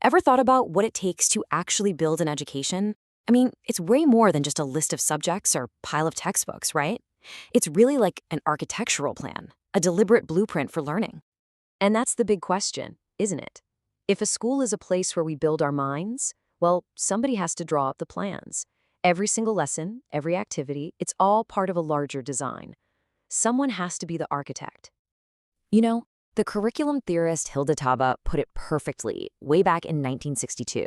Ever thought about what it takes to actually build an education? I mean, it's way more than just a list of subjects or pile of textbooks, right? It's really like an architectural plan, a deliberate blueprint for learning. And that's the big question, isn't it? If a school is a place where we build our minds, well, somebody has to draw up the plans. Every single lesson, every activity, it's all part of a larger design. Someone has to be the architect. You know, the curriculum theorist Hilda Taba put it perfectly way back in 1962.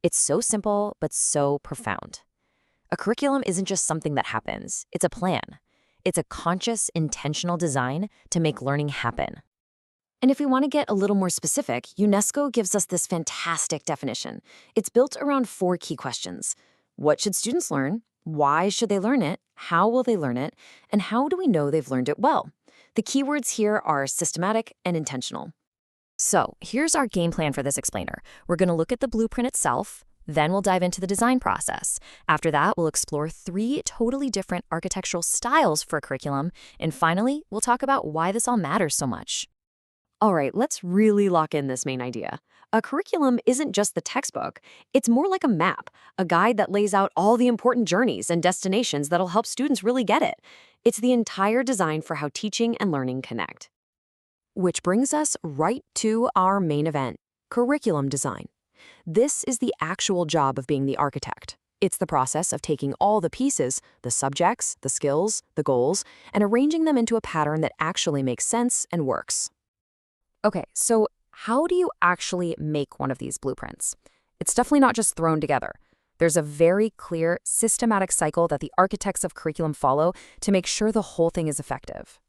It's so simple, but so profound. A curriculum isn't just something that happens, it's a plan. It's a conscious, intentional design to make learning happen. And if we want to get a little more specific, UNESCO gives us this fantastic definition. It's built around 4 key questions. What should students learn? Why should they learn it? How will they learn it? And how do we know they've learned it well? The keywords here are systematic and intentional. So here's our game plan for this explainer. We're going to look at the blueprint itself, then we'll dive into the design process. After that, we'll explore 3 totally different architectural styles for a curriculum, and finally, we'll talk about why this all matters so much. All right, let's really lock in this main idea. A curriculum isn't just the textbook. It's more like a map, a guide that lays out all the important journeys and destinations that'll help students really get it. It's the entire design for how teaching and learning connect. Which brings us right to our main event, curriculum design. This is the actual job of being the architect. It's the process of taking all the pieces, the subjects, the skills, the goals, and arranging them into a pattern that actually makes sense and works. Okay, so how do you actually make one of these blueprints? It's definitely not just thrown together. There's a very clear, systematic cycle that the architects of curriculum follow to make sure the whole thing is effective.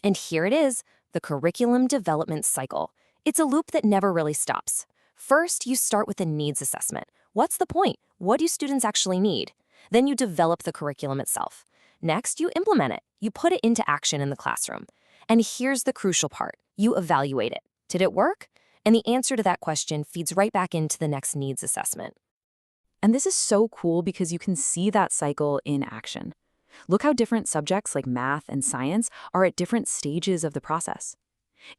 And here it is, the curriculum development cycle. It's a loop that never really stops. First, you start with a needs assessment. What's the point? What do students actually need? Then you develop the curriculum itself. Next, you implement it. You put it into action in the classroom. And here's the crucial part. You evaluate it. Did it work? And the answer to that question feeds right back into the next needs assessment. And this is so cool because you can see that cycle in action. Look how different subjects like math and science are at different stages of the process.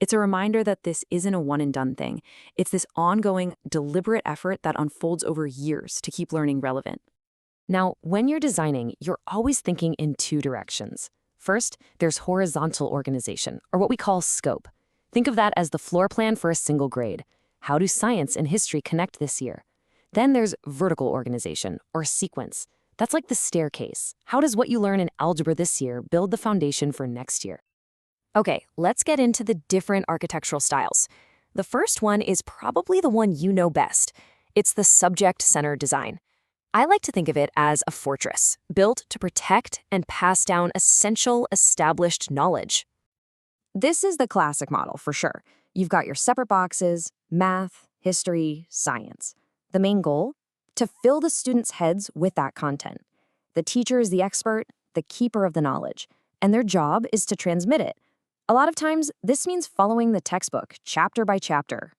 It's a reminder that this isn't a one-and-done thing. It's this ongoing, deliberate effort that unfolds over years to keep learning relevant. Now, when you're designing, you're always thinking in 2 directions. First, there's horizontal organization, or what we call scope. Think of that as the floor plan for a single grade. How do science and history connect this year? Then there's vertical organization, or sequence. That's like the staircase. How does what you learn in algebra this year build the foundation for next year? Okay, let's get into the different architectural styles. The first one is probably the one you know best. It's the subject-centered design. I like to think of it as a fortress, built to protect and pass down essential, established knowledge. This is the classic model, for sure. You've got your separate boxes, math, history, science. The main goal? To fill the students' heads with that content. The teacher is the expert, the keeper of the knowledge, and their job is to transmit it. A lot of times, this means following the textbook, chapter by chapter.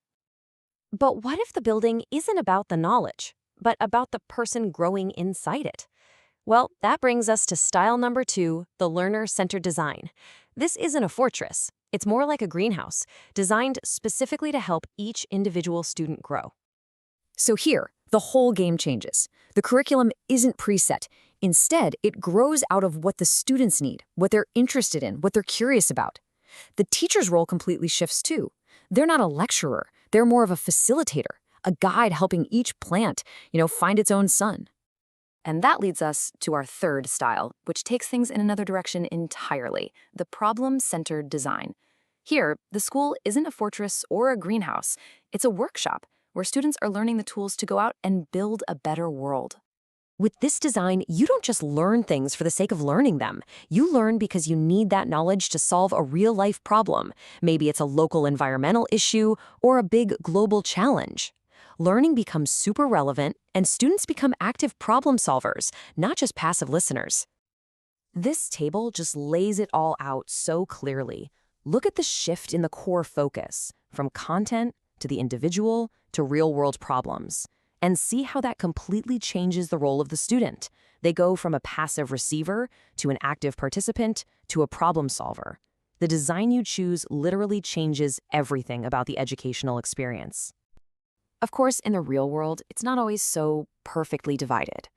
But what if the building isn't about the knowledge, but about the person growing inside it? Well, that brings us to style number 2, the learner-centered design. This isn't a fortress. It's more like a greenhouse, designed specifically to help each individual student grow. So here, the whole game changes. The curriculum isn't preset. Instead, it grows out of what the students need, what they're interested in, what they're curious about. The teacher's role completely shifts too. They're not a lecturer. They're more of a facilitator, a guide helping each plant, find its own sun. And that leads us to our third style, which takes things in another direction entirely, the problem-centered design. Here, the school isn't a fortress or a greenhouse. It's a workshop where students are learning the tools to go out and build a better world. With this design, you don't just learn things for the sake of learning them. You learn because you need that knowledge to solve a real-life problem. Maybe it's a local environmental issue or a big global challenge. Learning becomes super relevant, and students become active problem solvers, not just passive listeners. This table just lays it all out so clearly. Look at the shift in the core focus, from content to the individual to real-world problems, and see how that completely changes the role of the student. They go from a passive receiver to an active participant to a problem solver. The design you choose literally changes everything about the educational experience. Of course, in the real world, it's not always so perfectly divided.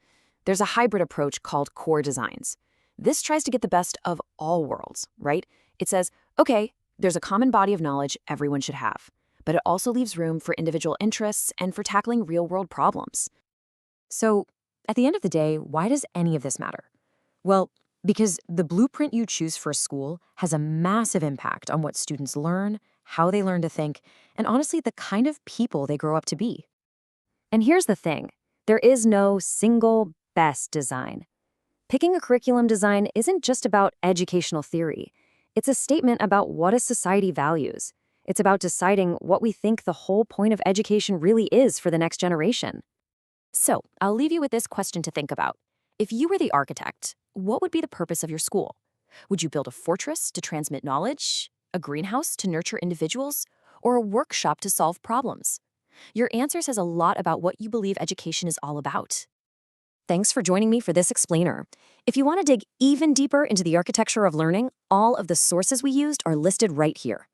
There's a hybrid approach called core designs. This tries to get the best of all worlds, right? It says, okay, there's a common body of knowledge everyone should have, but it also leaves room for individual interests and for tackling real-world problems. So, at the end of the day, why does any of this matter? Well, because the blueprint you choose for a school has a massive impact on what students learn, how they learn to think, and honestly, the kind of people they grow up to be. And here's the thing, there is no single best design. Picking a curriculum design isn't just about educational theory. It's a statement about what a society values. It's about deciding what we think the whole point of education really is for the next generation. So, I'll leave you with this question to think about. If you were the architect, what would be the purpose of your school? Would you build a fortress to transmit knowledge, a greenhouse to nurture individuals, or a workshop to solve problems? Your answer says a lot about what you believe education is all about. Thanks for joining me for this explainer. If you want to dig even deeper into the architecture of learning, all of the sources we used are listed right here.